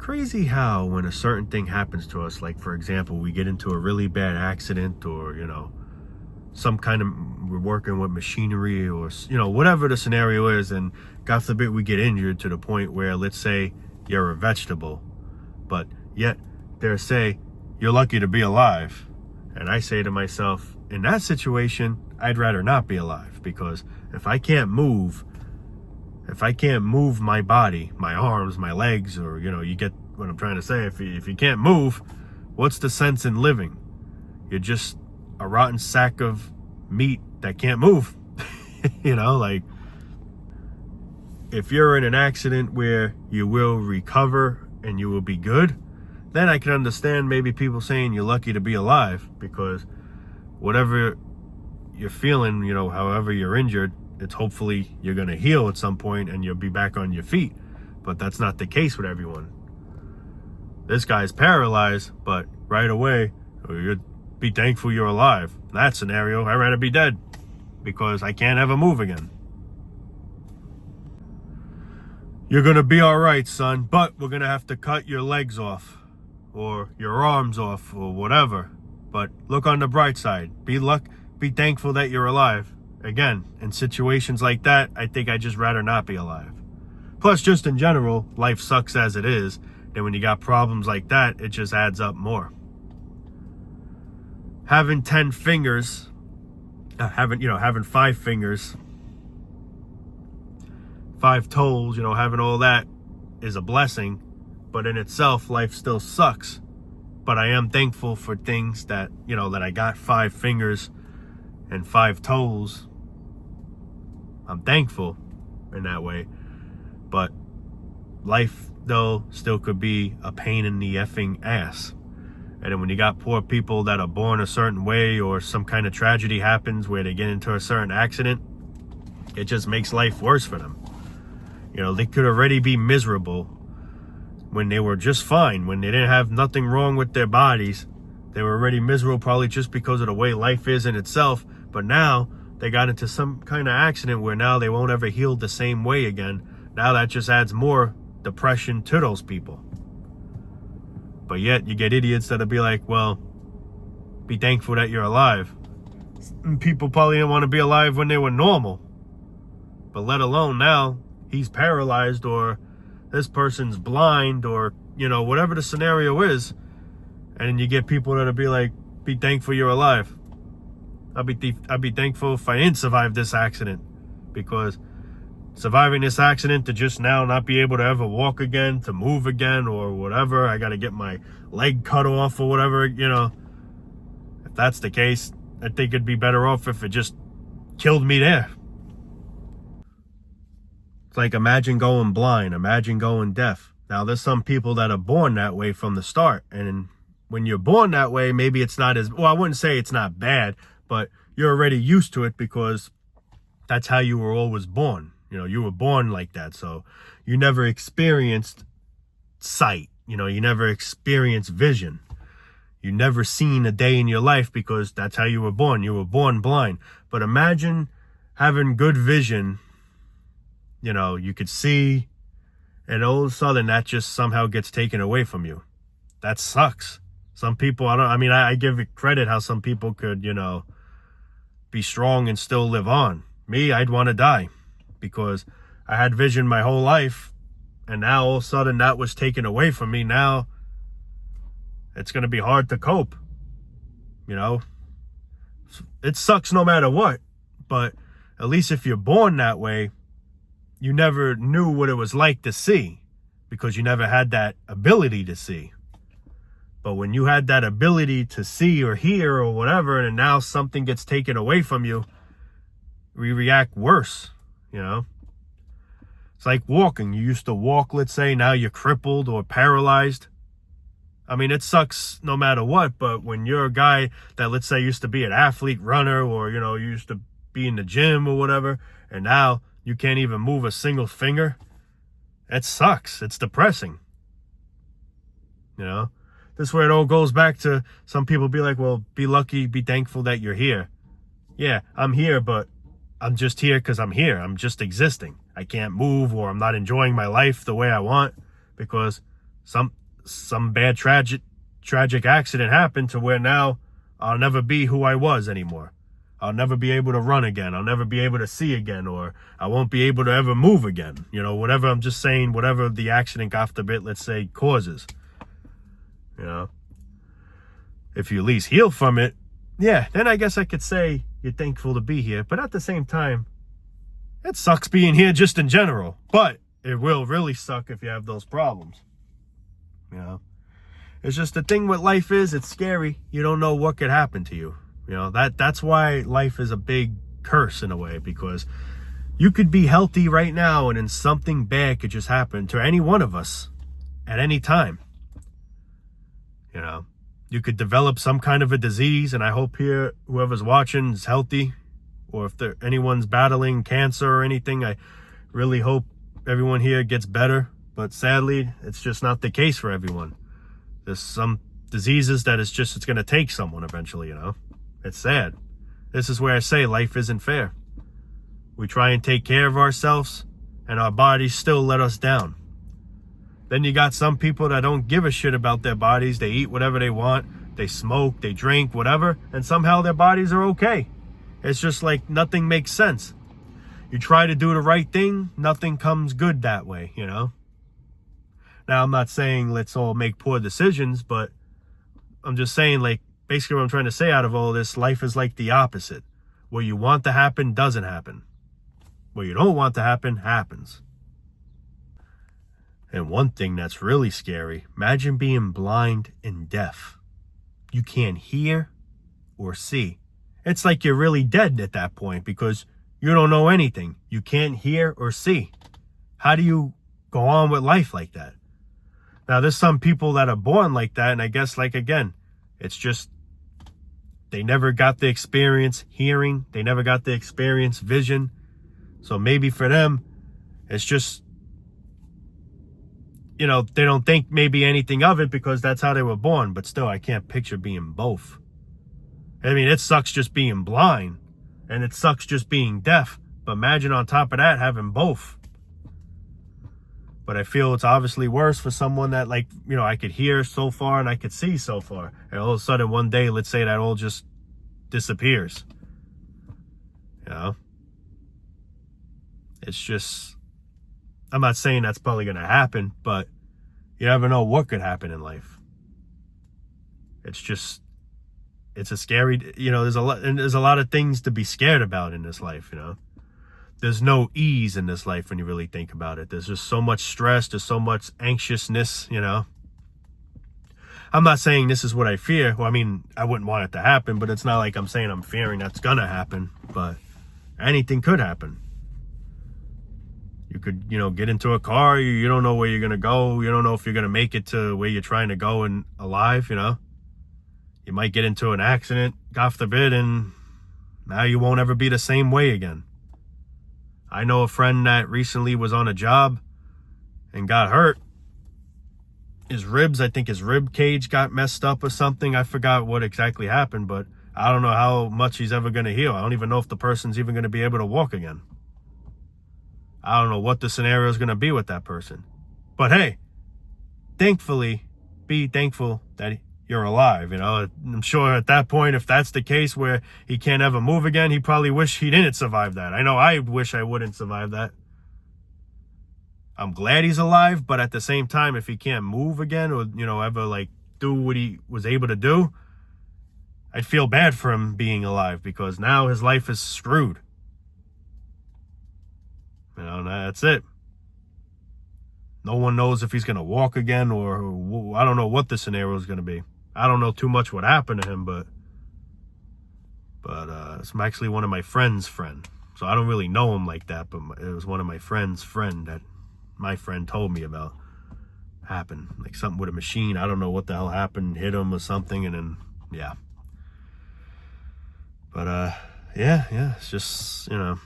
crazy how when a certain thing happens to us, like for example, we get into a really bad accident, or some kind of, we're working with machinery, or whatever the scenario is, and God forbid we get injured to the point where, let's say you're a vegetable, but yet they're say you're lucky to be alive. And I say to myself, in that situation, I'd rather not be alive, because if I can't move my body, my arms, my legs, or you get what I'm trying to say. If you can't move, what's the sense in living? You're just a rotten sack of meat that can't move. Like, if you're in an accident where you will recover and you will be good, then I can understand maybe people saying you're lucky to be alive, because whatever you're feeling, however you're injured, it's hopefully you're going to heal at some point and you'll be back on your feet. But that's not the case with everyone. This guy's paralyzed, but right away, you'd be thankful you're alive. In that scenario, I'd rather be dead, because I can't ever move again. You're going to be all right, son, but we're going to have to cut your legs off, or your arms off, or whatever. But look on the bright side. Be thankful that you're alive. Again, in situations like that, I think I'd just rather not be alive. Plus, just in general, life sucks as it is. And when you got problems like that, it just adds up more. Having 10 fingers, having 5 fingers, 5 toes, having all that is a blessing. But in itself, life still sucks. But I am thankful for things that, that I got 5 fingers and 5 toes. I'm thankful in that way. But life, though, still could be a pain in the effing ass. And then when you got poor people that are born a certain way, or some kind of tragedy happens where they get into a certain accident, it just makes life worse for them. They could already be miserable when they were just fine, when they didn't have nothing wrong with their bodies. They were already miserable, probably just because of the way life is in itself. But now they got into some kind of accident where now they won't ever heal the same way again. Now that just adds more depression to those people. But yet you get idiots that'll be like, well, be thankful that you're alive. And people probably didn't want to be alive when they were normal. But let alone now, he's paralyzed, or this person's blind, or, whatever the scenario is. And then you get people that'll be like, be thankful you're alive. I'll be thankful if I didn't survive this accident, because surviving this accident to just now not be able to ever walk again, to move again, or whatever, I got to get my leg cut off or whatever, if that's the case, I think it'd be better off if it just killed me there. It's like, imagine going blind, imagine going deaf. Now, there's some people that are born that way from the start, and when you're born that way, maybe it's not as, well, I wouldn't say it's not bad, but you're already used to it because that's how you were always born. You were born like that. So you never experienced sight. You never experienced vision. You never seen a day in your life because that's how you were born. You were born blind. But imagine having good vision. You could see, and all of a sudden that just somehow gets taken away from you. That sucks. Some people, I give it credit how some people could, be strong and still live on. Me, I'd want to die, because I had vision my whole life, and now all of a sudden that was taken away from me. Now it's going to be hard to cope. It sucks no matter what, but at least if you're born that way, you never knew what it was like to see, because you never had that ability to see. But when you had that ability to see or hear or whatever, and now something gets taken away from you, we react worse, It's like walking. You used to walk, let's say, now you're crippled or paralyzed. It sucks no matter what, but when you're a guy that, let's say, used to be an athlete, runner, or, you used to be in the gym or whatever, and now you can't even move a single finger, it sucks. It's depressing. This is where it all goes back to, some people be like, well, be lucky, be thankful that you're here. Yeah, I'm here, but I'm just here because I'm here. I'm just existing. I can't move, or I'm not enjoying my life the way I want, because some bad tragic accident happened to where now I'll never be who I was anymore. I'll never be able to run again. I'll never be able to see again, or I won't be able to ever move again. You know, whatever, I'm just saying, whatever the accident, God forbid, let's say, causes. You know, if you at least heal from it, yeah, then I guess I could say you're thankful to be here. But at the same time, it sucks being here just in general. But it will really suck if you have those problems. You know, it's just the thing with life is, it's scary. You don't know what could happen to you. You know, that's why life is a big curse in a way, because you could be healthy right now and then something bad could just happen to any one of us at any time. You know, you could develop some kind of a disease, and I hope here whoever's watching is healthy, or if anyone's battling cancer or anything, I really hope everyone here gets better. But sadly, it's just not the case for everyone. There's some diseases that it's going to take someone eventually, you know. It's sad. This is where I say life isn't fair. We try and take care of ourselves, and our bodies still let us down. Then you got some people that don't give a shit about their bodies. They eat whatever they want. They smoke, they drink, whatever, and somehow their bodies are okay. It's just like nothing makes sense. You try to do the right thing, nothing comes good that way, you know. Now, I'm not saying let's all make poor decisions, but I'm just saying, like, basically what I'm trying to say out of all this, life is like the opposite. What you want to happen doesn't happen. What you don't want to happen happens. And one thing that's really scary, imagine being blind and deaf. You can't hear or see. It's like you're really dead at that point because you don't know anything. You can't hear or see. How do you go on with life like that? Now, there's some people that are born like that, and I guess, like, again, it's just they never got the experience hearing. They never got the experience vision. So maybe for them, it's just, you know, they don't think maybe anything of it because that's how they were born. But still, I can't picture being both. I mean, it sucks just being blind, and it sucks just being deaf. But imagine on top of that, having both. But I feel it's obviously worse for someone that, like, you know, I could hear so far and I could see so far. And all of a sudden one day, let's say that all just disappears. You know? It's just, I'm not saying that's probably going to happen, but you never know what could happen in life. It's just, it's a scary, you know, there's a lot of things to be scared about in this life, you know? There's no ease in this life when you really think about it. There's just so much stress. There's so much anxiousness, you know. I'm not saying this is what I fear. Well, I mean, I wouldn't want it to happen, but it's not like I'm saying I'm fearing that's going to happen. But anything could happen. You could, you know, get into a car. You don't know where you're going to go. You don't know if you're going to make it to where you're trying to go and alive, you know. You might get into an accident, God forbid, and now you won't ever be the same way again. I know a friend that recently was on a job and got hurt. His ribs, I think his rib cage got messed up or something. I forgot what exactly happened, but I don't know how much he's ever going to heal. I don't even know if the person's even going to be able to walk again. I don't know what the scenario is going to be with that person. But hey, thankfully, be thankful that you're alive, you know. I'm sure at that point, if that's the case where he can't ever move again, he probably wish he didn't survive that. I know I wish I wouldn't survive that. I'm glad he's alive, but at the same time, if he can't move again or, you know, ever like do what he was able to do, I'd feel bad for him being alive because now his life is screwed. You know, that's it. No one knows if he's going to walk again or I don't know what the scenario is going to be. I don't know too much what happened to him, but it's actually one of my friend's friend. So I don't really know him like that, but it was one of my friend's friend that my friend told me about happened. Like something with a machine. I don't know what the hell happened, hit him or something, and then, yeah. But, yeah, it's just, you know,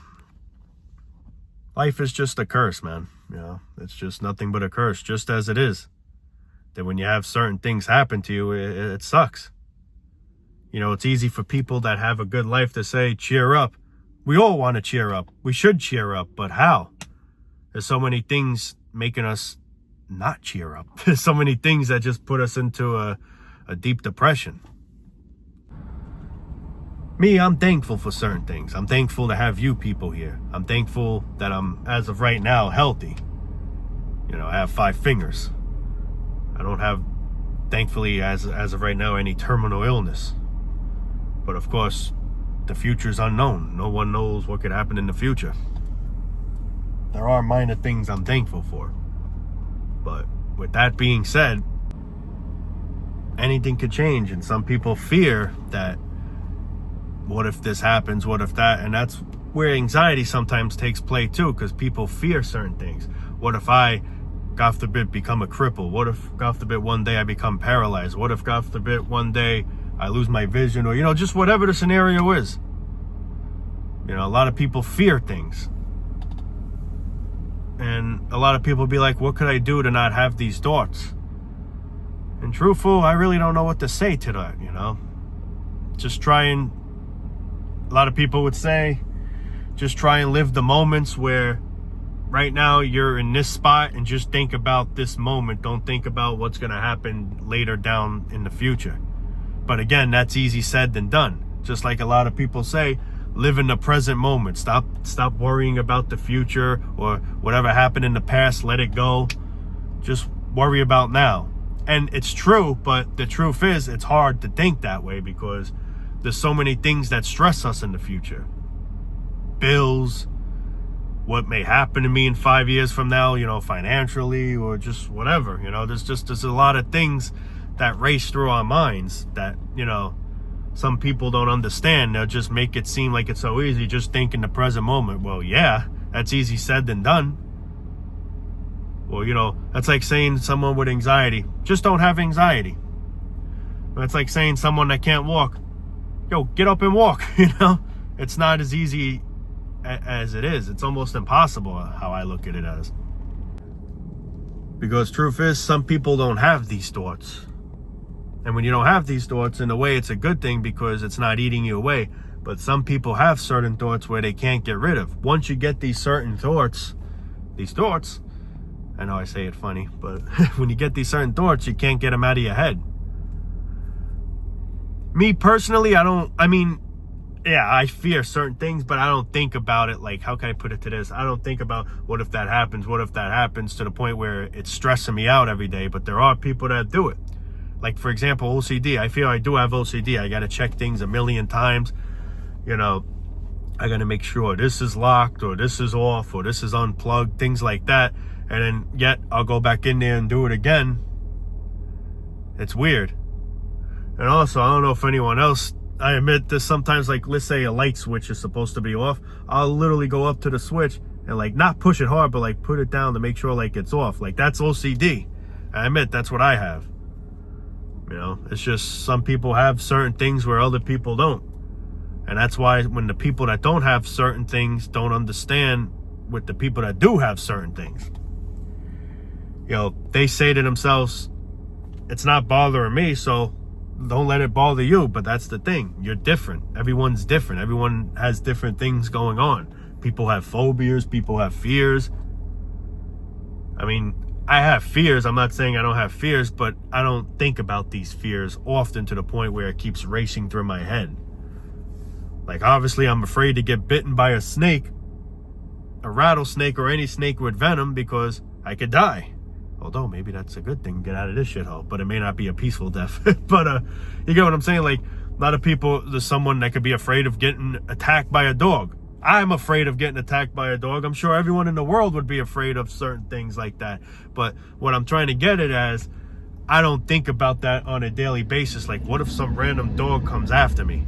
life is just a curse, man. You know, it's just nothing but a curse, just as it is. That when you have certain things happen to you, it sucks. You know, it's easy for people that have a good life to say, cheer up. We all want to cheer up. We should cheer up, but how? There's so many things making us not cheer up. There's so many things that just put us into a deep depression. Me, I'm thankful for certain things. I'm thankful to have you people here. I'm thankful that I'm, as of right now, healthy. You know, I have 5 fingers. I don't have, thankfully, as of right now, any terminal illness. But of course, the future is unknown. No one knows what could happen in the future. There are minor things I'm thankful for. But with that being said, anything could change. And some people fear that, what if this happens? What if that? And that's where anxiety sometimes takes play too, because people fear certain things. What if I, God forbid, become a cripple? What if, God forbid, one day I become paralyzed? What if, God forbid, one day I lose my vision? Or, you know, just whatever the scenario is. You know, a lot of people fear things. And a lot of people be like, what could I do to not have these thoughts? And truthful, I really don't know what to say to that, you know? Just try and, a lot of people would say, just try and live the moments where right now you're in this spot and just think about this moment. Don't think about what's going to happen later down in the future. But again, that's easy said than done. Just like a lot of people say, live in the present moment. Stop worrying about the future or whatever happened in the past. Let it go. Just worry about now. And it's true, but the truth is it's hard to think that way because there's so many things that stress us in the future. Bills, what may happen to me in 5 years from now, you know, financially or just whatever. You know, there's a lot of things that race through our minds that, you know, some people don't understand. They'll just make it seem like it's so easy. Just think in the present moment. Well, yeah, that's easy said than done. Well, you know, that's like saying someone with anxiety, just don't have anxiety. That's like saying someone that can't walk, yo, get up and walk. You know, it's not as easy as it is. It's almost impossible how I look at it as. Because truth is, some people don't have these thoughts. And when you don't have these thoughts, in a way, it's a good thing because it's not eating you away. But some people have certain thoughts where they can't get rid of. Once you get these certain thoughts, I know I say it funny, but when you get these certain thoughts, you can't get them out of your head. Me personally, I fear certain things, but I don't think about it like, how can I put it to this? I don't think about what if that happens to the point where it's stressing me out every day. But there are people that do it. Like, for example, OCD. I feel I do have OCD. I got to check things a million times. You know, I got to make sure this is locked or this is off or this is unplugged, things like that. And then yet I'll go back in there and do it again. It's weird. And also, I don't know if anyone else, I admit this sometimes, like, let's say a light switch is supposed to be off. I'll literally go up to the switch and, like, not push it hard, but, like, put it down to make sure, like, it's off. Like, that's OCD. I admit that's what I have. You know, it's just some people have certain things where other people don't. And that's why when the people that don't have certain things don't understand with the people that do have certain things. You know, they say to themselves, it's not bothering me, so don't let it bother you. But that's the thing. You're different. Everyone's different. Everyone has different things going on. People have phobias. People have fears. I mean, I have fears. I'm not saying I don't have fears, but I don't think about these fears often to the point where it keeps racing through my head. Like, obviously, I'm afraid to get bitten by a snake, a rattlesnake, or any snake with venom because I could die. Although maybe that's a good thing, get out of this shithole, but it may not be a peaceful death. But you get what I'm saying? Like, a lot of people, there's someone that could be afraid of getting attacked by a dog. I'm afraid of getting attacked by a dog. I'm sure everyone in the world would be afraid of certain things like that. But what I'm trying to get at is, I don't think about that on a daily basis. Like, what if some random dog comes after me?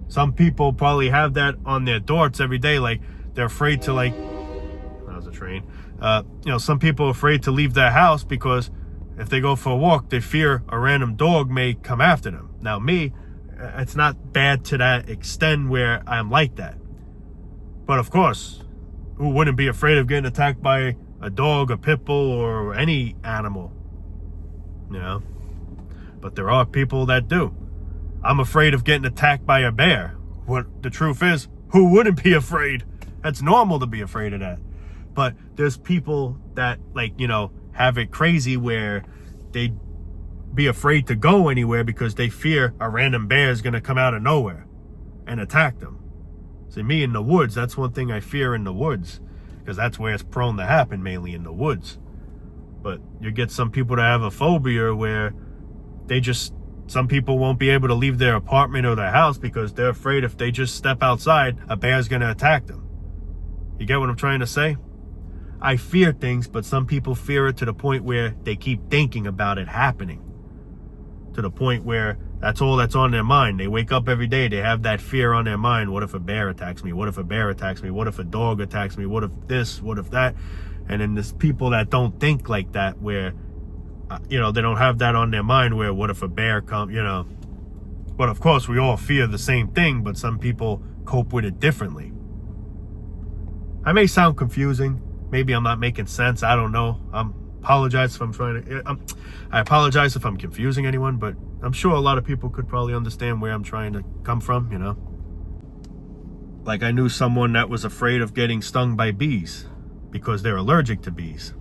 Some people probably have that on their thoughts every day. Like, they're afraid to, like, that was a train. You know, some people are afraid to leave their house because if they go for a walk, they fear a random dog may come after them. Now, me, it's not bad to that extent where I'm like that. But of course, who wouldn't be afraid of getting attacked by a dog, a pit bull, or any animal? You know? But there are people that do. I'm afraid of getting attacked by a bear. What the truth is, who wouldn't be afraid? That's normal to be afraid of that. But there's people that, like, you know, have it crazy where they be afraid to go anywhere because they fear a random bear is going to come out of nowhere and attack them. See, me in the woods, that's one thing I fear in the woods, because that's where it's prone to happen, mainly in the woods. But you get some people that have a phobia where some people won't be able to leave their apartment or their house because they're afraid if they just step outside, a bear's going to attack them. You get what I'm trying to say? I fear things, but some people fear it to the point where they keep thinking about it happening. To the point where that's all that's on their mind. They wake up every day, they have that fear on their mind. What if a bear attacks me? What if a bear attacks me? What if a dog attacks me? What if this? What if that? And then there's people that don't think like that, where, they don't have that on their mind, where what if a bear comes, But of course, we all fear the same thing, but some people cope with it differently. I may sound confusing. Maybe I'm not making sense. I don't know. I apologize if I'm confusing anyone, but I'm sure a lot of people could probably understand where I'm trying to come from, Like I knew someone that was afraid of getting stung by bees because they're allergic to bees.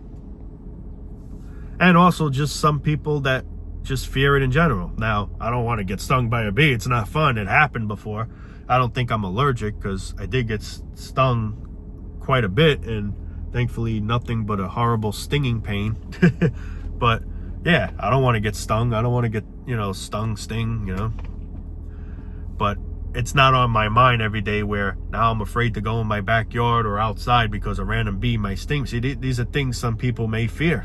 And also just some people that just fear it in general. Now, I don't want to get stung by a bee. It's not fun. It happened before. I don't think I'm allergic because I did get stung quite a bit, and thankfully nothing but a horrible stinging pain. But yeah, I don't want to get stung. I don't want to get, sting. But it's not on my mind every day where now I'm afraid to go in my backyard or outside because a random bee might sting. See, these are things some people may fear.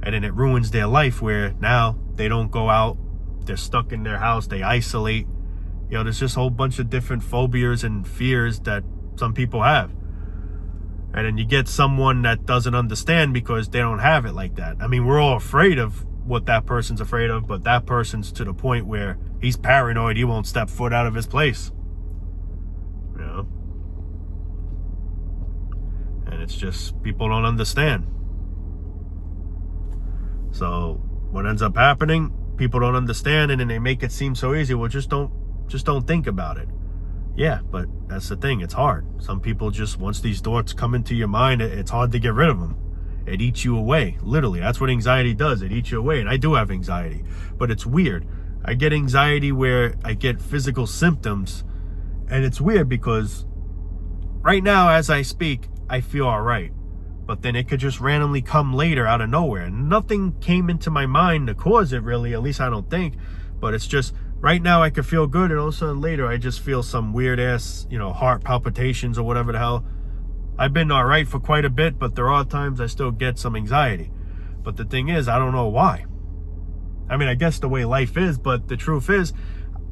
And then it ruins their life where now they don't go out. They're stuck in their house. They isolate. There's just a whole bunch of different phobias and fears that some people have. And then you get someone that doesn't understand because they don't have it like that. I mean, we're all afraid of what that person's afraid of, but that person's to the point where he's paranoid. He won't step foot out of his place. And it's just people don't understand. So what ends up happening, people don't understand, and then they make it seem so easy. Well, just don't think about it. Yeah, but that's the thing. It's hard. Some people just, once these thoughts come into your mind, it's hard to get rid of them. It eats you away. Literally, that's what anxiety does. It eats you away. And I do have anxiety, but it's weird. I get anxiety where I get physical symptoms, and it's weird because right now, as I speak, I feel all right. But then it could just randomly come later out of nowhere. Nothing came into my mind to cause it, really. At least I don't think. But it's just, right now I could feel good, and all of a sudden later I just feel some weird ass, heart palpitations or whatever the hell. I've been all right for quite a bit, but there are times I still get some anxiety. But the thing is, I don't know why. I mean, I guess the way life is, but the truth is,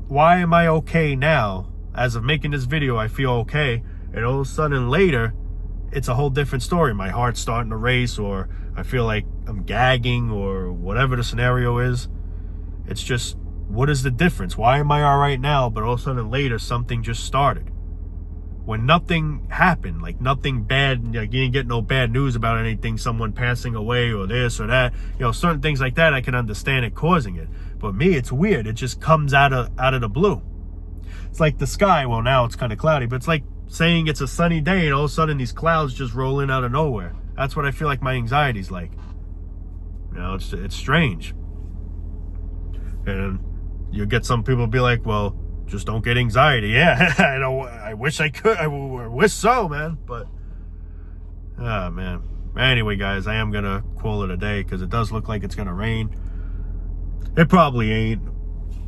why am I okay now? As of making this video, I feel okay, and all of a sudden later, it's a whole different story. My heart's starting to race, or I feel like I'm gagging, or whatever the scenario is. It's just, what is the difference? Why am I all right now, but all of a sudden later something just started? When nothing happened, like nothing bad, like you didn't get no bad news about anything, someone passing away or this or that, certain things like that, I can understand it causing it. But me, it's weird. It just comes out of the blue. It's like the sky. Well, now it's kind of cloudy, but it's like saying it's a sunny day and all of a sudden these clouds just roll in out of nowhere. That's what I feel like my anxiety's like. It's strange. And you get some people be like, well, just don't get anxiety. Yeah, I know. I wish I could. I wish so, man. But, man. Anyway, guys, I am going to call it a day because it does look like it's going to rain. It probably ain't,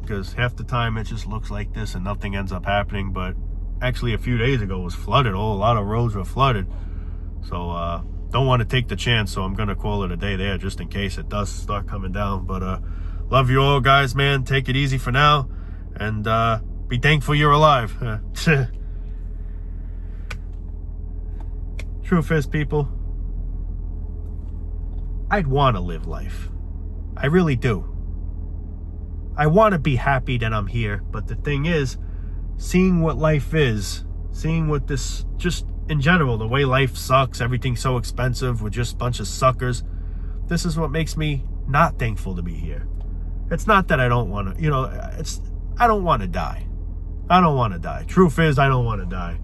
because half the time it just looks like this and nothing ends up happening. But actually a few days ago it was flooded. A lot of roads were flooded. So, don't want to take the chance. So I'm going to call it a day there just in case it does start coming down. But, love you all, guys, man. Take it easy for now. And, be thankful you're alive. Truth is, people, I'd want to live life. I really do. I want to be happy that I'm here. But the thing is, seeing what life is, seeing what this, just in general, the way life sucks, everything's so expensive, we're just a bunch of suckers. This is what makes me not thankful to be here. It's not that I don't want to, I don't want to die. I don't want to die. Truth is, I don't want to die.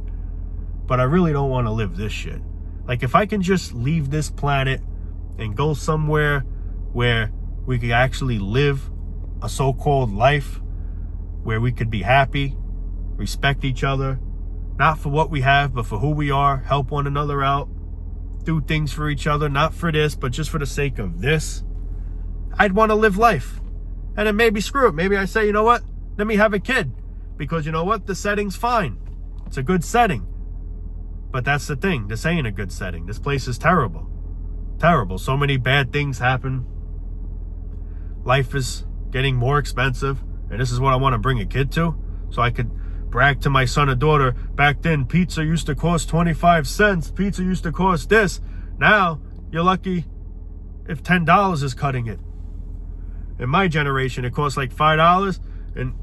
But I really don't want to live this shit. Like, if I can just leave this planet and go somewhere where we could actually live a so-called life, where we could be happy, respect each other, not for what we have, but for who we are, help one another out, do things for each other, not for this, but just for the sake of this, I'd want to live life. And then maybe screw it. Maybe I say, you know what? Let me have a kid. Because you know what? The setting's fine. It's a good setting. But that's the thing. This ain't a good setting. This place is terrible. Terrible. So many bad things happen. Life is getting more expensive. And this is what I want to bring a kid to. So I could brag to my son or daughter, back then pizza used to cost 25 cents. Pizza used to cost this. Now, you're lucky if $10 is cutting it. In my generation, it costs like $5. And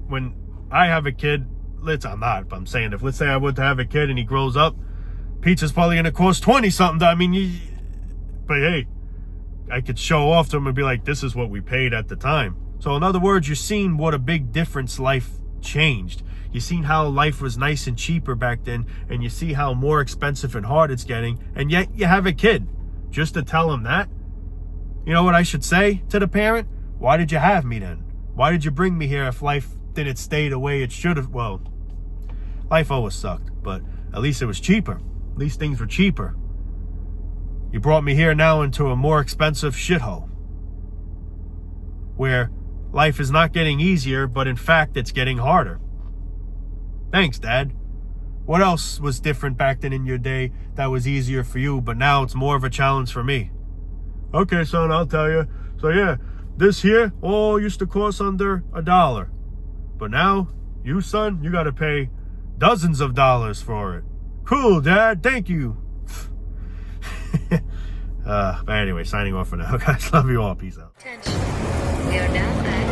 when I have a kid, I'm not, but I'm saying if, let's say I were to have a kid and he grows up, pizza's probably going to cost 20 something. I mean, but hey, I could show off to him and be like, this is what we paid at the time. So in other words, you're seeing what a big difference life changed. You've seen how life was nice and cheaper back then, and you see how more expensive and hard it's getting, and yet you have a kid. Just to tell him that, you know what I should say to the parent? Why did you have me then? Why did you bring me here if life didn't stay the way it should have? Well, life always sucked, but at least it was cheaper. At least things were cheaper. You brought me here now into a more expensive shithole, where life is not getting easier, but in fact, it's getting harder. Thanks, Dad. What else was different back then in your day that was easier for you, but now it's more of a challenge for me? Okay, son, I'll tell you. So yeah, this here all used to cost under $1. But now, you son, you gotta pay dozens of dollars for it. Cool, Dad, thank you. But anyway, signing off for now. Guys, love you all. Peace out. Attention. We are now at